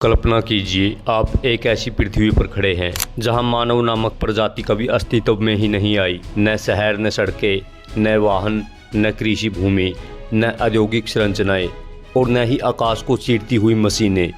कल्पना कीजिए आप एक ऐसी पृथ्वी पर खड़े हैं जहां मानव नामक प्रजाति कभी अस्तित्व में ही नहीं आई। न शहर, न सड़कें, न वाहन, न कृषि भूमि, न औद्योगिक संरचनाएं और न ही आकाश को चीरती हुई मशीनें।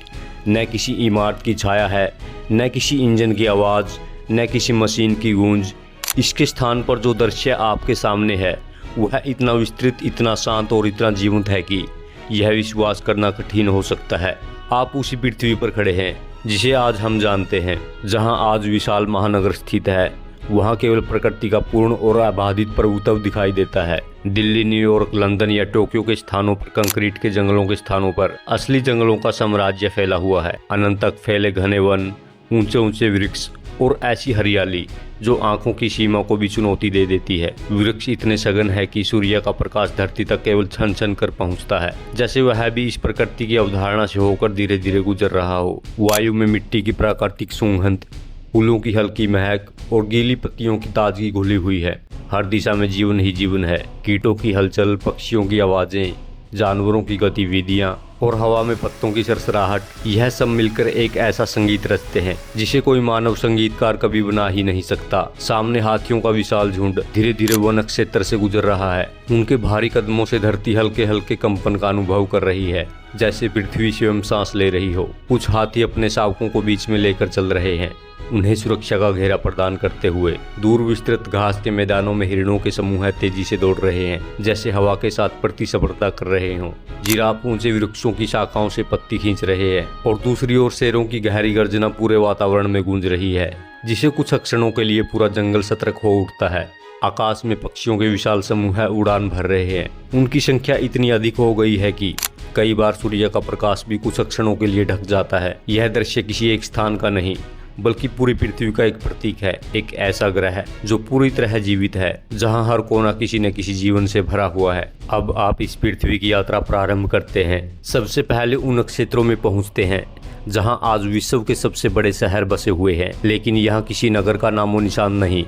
न किसी इमारत की छाया है, न किसी इंजन की आवाज़, न किसी मशीन की गूंज। इसके स्थान पर जो दृश्य आपके सामने है वह इतना विस्तृत, इतना शांत और इतना जीवंत है कि यह विश्वास करना कठिन हो सकता है। आप उसी पृथ्वी पर खड़े हैं जिसे आज हम जानते हैं। जहां आज विशाल महानगर स्थित है वहां केवल प्रकृति का पूर्ण और अबाधित प्रभुत्व दिखाई देता है। दिल्ली, न्यूयॉर्क, लंदन या टोक्यो के स्थानों पर कंक्रीट के जंगलों के स्थानों पर असली जंगलों का साम्राज्य फैला हुआ है। अनंत तक फैले घने वन, ऊंचे ऊंचे वृक्ष और ऐसी हरियाली जो आंखों की सीमा को भी चुनौती दे देती है। वृक्ष इतने सघन है कि सूर्य का प्रकाश धरती तक केवल छन छन कर पहुंचता है, जैसे वह भी इस प्रकृति की अवधारणा से होकर धीरे धीरे गुजर रहा हो। वायु में मिट्टी की प्राकृतिक सुगंध, फूलों की हल्की महक और गीली पत्तियों की ताजगी घुली हुई है। हर दिशा में जीवन ही जीवन है। कीटों की हलचल, पक्षियों की आवाजें, जानवरों की गतिविधियां और हवा में पत्तों की सरसराहट, यह सब मिलकर एक ऐसा संगीत रचते हैं जिसे कोई मानव संगीतकार कभी बना ही नहीं सकता। सामने हाथियों का विशाल झुंड धीरे धीरे वन क्षेत्र से गुजर रहा है। उनके भारी कदमों से धरती हल्के हल्के कंपन का अनुभव कर रही है, जैसे पृथ्वी स्वयं सांस ले रही हो। कुछ हाथी अपने शावकों को बीच में लेकर चल रहे हैं, उन्हें सुरक्षा का घेरा प्रदान करते हुए। दूर विस्तृत घास के मैदानों में हिरणों के समूह तेजी से दौड़ रहे हैं, जैसे हवा के साथ प्रतिस्पर्धा कर रहे हों। जिराफ ऊंचे वृक्षों की शाखाओं से पत्ती खींच रहे हैं और दूसरी ओर शेरों की गहरी गर्जना पूरे वातावरण में गूंज रही है, जिसे कुछ क्षणों के लिए पूरा जंगल सतर्क हो उठता है। आकाश में पक्षियों के विशाल समूह उड़ान भर रहे हैं। उनकी संख्या इतनी अधिक हो गई है कि कई बार सूर्य का प्रकाश भी कुछ क्षणों के लिए ढक जाता है। यह दृश्य किसी एक स्थान का नहीं बल्कि पूरी पृथ्वी का एक प्रतीक है। एक ऐसा ग्रह जो पूरी तरह जीवित है, जहां हर कोना किसी न किसी जीवन से भरा हुआ है। अब आप इस पृथ्वी की यात्रा प्रारंभ करते हैं। सबसे पहले उन क्षेत्रों में पहुंचते हैं जहां आज विश्व के सबसे बड़े शहर बसे हुए हैं, लेकिन यहाँ किसी नगर का नामो निशान नहीं।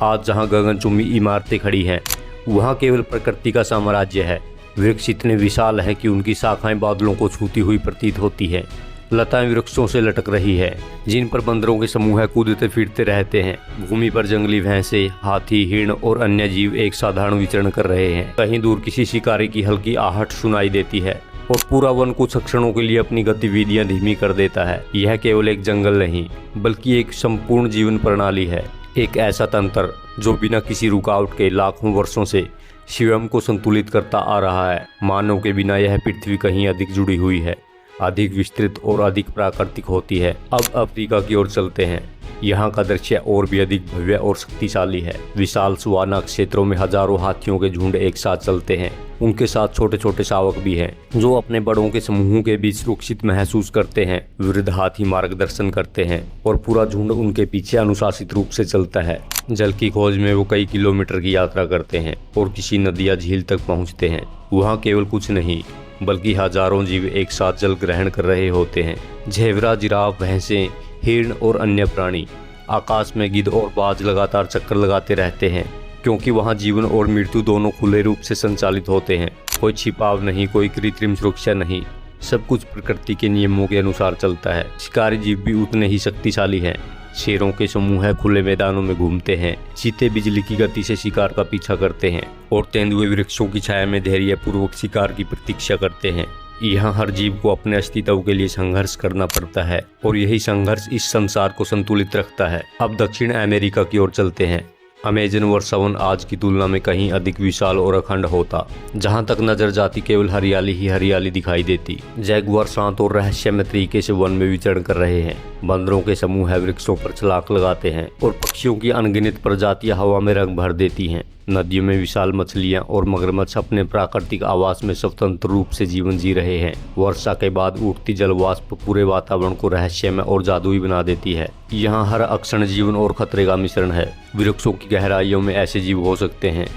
आज जहाँ गगनचुंबी इमारतें खड़ी हैं वहाँ केवल प्रकृति का साम्राज्य है। वृक्ष इतने विशाल है कि उनकी शाखाएं बादलों को छूती हुई प्रतीत होती है। लताएं वृक्षों से लटक रही है जिन पर बंदरों के समूह कूदते फिरते रहते हैं। भूमि पर जंगली भैंसे, हाथी, हिरण और अन्य जीव एक साधारण विचरण कर रहे हैं। कहीं दूर किसी शिकारी की हल्की आहट सुनाई देती है और पूरा वन कुछ क्षणों के लिए अपनी गतिविधियां धीमी कर देता है। यह केवल एक जंगल नहीं बल्कि एक संपूर्ण जीवन प्रणाली है। एक ऐसा तंत्र जो बिना किसी रुकावट के लाखों वर्षों से स्वयं को संतुलित करता आ रहा है। मानव के बिना यह पृथ्वी कहीं अधिक जुड़ी हुई है, अधिक विस्तृत और अधिक प्राकृतिक होती है। अब अफ्रीका की ओर चलते हैं। यहाँ का दृश्य और भी अधिक भव्य और शक्तिशाली है। विशाल सवाना क्षेत्रों में हजारों हाथियों के झुंड एक साथ चलते हैं। उनके साथ छोटे छोटे शावक भी हैं जो अपने बड़ों के समूहों के बीच सुरक्षित महसूस करते हैं। वृद्ध हाथी मार्गदर्शन करते हैं और पूरा झुंड उनके पीछे अनुशासित रूप से चलता है। जल की खोज में वो कई किलोमीटर की यात्रा करते हैं और किसी नदी या झील तक पहुँचते हैं। वहाँ केवल कुछ नहीं बल्कि हजारों जीव एक साथ जल ग्रहण कर रहे होते हैं। झेवरा, जिराफ, भैंसें, हिरण और अन्य प्राणी। आकाश में गिद्ध और बाज लगातार चक्कर लगाते रहते हैं, क्योंकि वहाँ जीवन और मृत्यु दोनों खुले रूप से संचालित होते हैं। कोई छिपाव नहीं, कोई कृत्रिम सुरक्षा नहीं, सब कुछ प्रकृति के नियमों के अनुसार चलता है। शिकारी जीव भी उतने ही शक्तिशाली हैं। शेरों के समूह खुले मैदानों में घूमते हैं। चीते बिजली की गति से शिकार का पीछा करते हैं और तेंदुए वृक्षों की छाया में धैर्यपूर्वक शिकार की प्रतीक्षा करते हैं। यहाँ हर जीव को अपने अस्तित्व के लिए संघर्ष करना पड़ता है और यही संघर्ष इस संसार को संतुलित रखता है। अब दक्षिण अमेरिका की ओर चलते हैं। अमेजन वर्षावन आज की तुलना में कहीं अधिक विशाल और अखंड होता। जहां तक नजर जाती केवल हरियाली ही हरियाली दिखाई देती। जैगुआर शांत और रहस्यमय तरीके से वन में विचरण कर रहे हैं। बंदरों के समूह वृक्षों पर छलांग लगाते हैं और पक्षियों की अनगिनत प्रजातियां हवा में रंग भर देती हैं। नदियों में विशाल मछलियां और मगरमच्छ अपने प्राकृतिक आवास में स्वतंत्र रूप से जीवन जी रहे हैं। वर्षा के बाद उठती जलवाष्प पूरे वातावरण को रहस्यमय और जादुई बना देती है। यहाँ हर अक्षण जीवन और खतरे का मिश्रण है। वृक्षों की गहराइयों में ऐसे जीव हो सकते हैं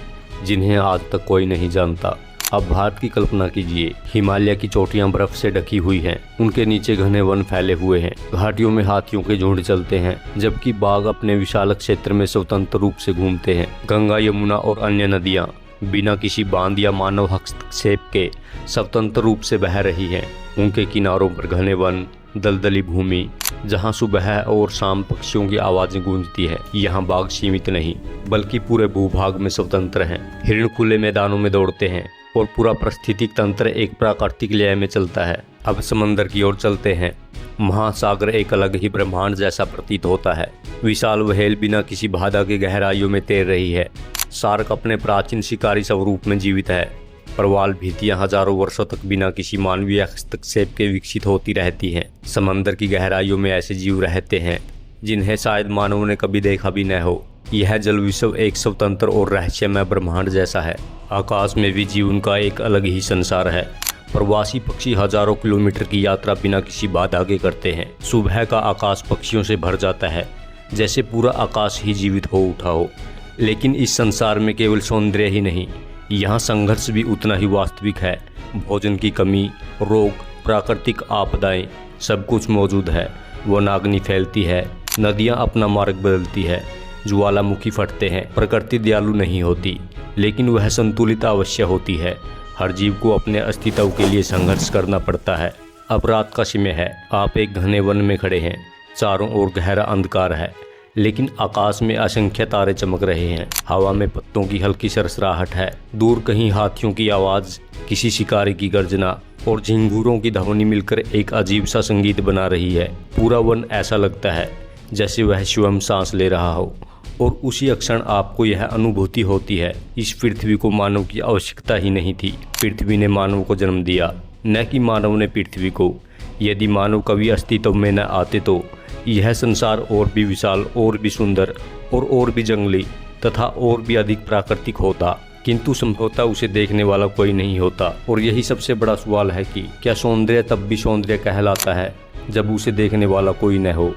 जिन्हें आज तक कोई नहीं जानता। अब भारत की कल्पना कीजिए। हिमालय की चोटियां बर्फ से ढकी हुई हैं, उनके नीचे घने वन फैले हुए हैं। घाटियों में हाथियों के झुंड चलते हैं, जबकि बाघ अपने विशाल क्षेत्र में स्वतंत्र रूप से घूमते हैं। गंगा, यमुना और अन्य नदियां बिना किसी बांध या मानव हस्तक्षेप के स्वतंत्र रूप से बह रही हैं। उनके किनारों पर घने वन, दलदली भूमि जहां सुबह और शाम पक्षियों की आवाज़ें गूंजती है। यहाँ बाघ सीमित नहीं बल्कि पूरे भूभाग में स्वतंत्र हैं। हिरण खुले मैदानों में दौड़ते हैं और पूरा पारिस्थितिक तंत्र एक प्राकृतिक लय में चलता है। अब समंदर की ओर चलते हैं। महासागर एक अलग ही ब्रह्मांड जैसा प्रतीत होता है। विशाल व्हेल बिना किसी बाधा के गहराइयों में तैर रही है। शार्क अपने प्राचीन शिकारी स्वरूप में जीवित है। प्रवाल भीतियां हजारों वर्षों तक बिना किसी मानवीय हस्तक्षेप के विकसित होती रहती हैं। समंदर की गहराइयों में ऐसे जीव रहते हैं जिन्हें शायद मानव ने कभी देखा भी न हो। यह जल विश्व एक स्वतंत्र और रहस्यमय ब्रह्मांड जैसा है। आकाश में भी जीवन का एक अलग ही संसार है। प्रवासी पक्षी हजारों किलोमीटर की यात्रा बिना किसी बाधा के करते हैं। सुबह का आकाश पक्षियों से भर जाता है जैसे पूरा आकाश ही जीवित हो उठा हो। लेकिन इस संसार में केवल सौंदर्य ही नहीं, यहाँ संघर्ष भी उतना ही वास्तविक है। भोजन की कमी, रोग, प्राकृतिक आपदाएं, सब कुछ मौजूद है। वनाग्नि फैलती है, नदियाँ अपना मार्ग बदलती है, ज्वालामुखी फटते हैं। प्रकृति दयालु नहीं होती लेकिन वह संतुलित अवश्य होती है। हर जीव को अपने अस्तित्व के लिए संघर्ष करना पड़ता है। अब रात का समय है। आप एक घने वन में खड़े हैं। चारों ओर गहरा अंधकार है लेकिन आकाश में असंख्य तारे चमक रहे हैं। हवा में पत्तों की हल्की सरसराहट है। दूर कहीं हाथियों की आवाज़, किसी शिकारी की गर्जना और झिंगूरों की ध्वनि मिलकर एक अजीब सा संगीत बना रही है। पूरा वन ऐसा लगता है जैसे वह स्वयं सांस ले रहा हो। और उसी क्षण आपको यह अनुभूति होती है, इस पृथ्वी को मानव की आवश्यकता ही नहीं थी। पृथ्वी ने मानव को जन्म दिया, न कि मानव ने पृथ्वी को। यदि मानव कभी अस्तित्व में न आते तो यह संसार और भी विशाल, और भी सुंदर और भी जंगली तथा और भी अधिक प्राकृतिक होता। किंतु संभवतः उसे देखने वाला कोई नहीं होता। और यही सबसे बड़ा सवाल है कि क्या सौंदर्य तब भी सौंदर्य कहलाता है जब उसे देखने वाला कोई न हो।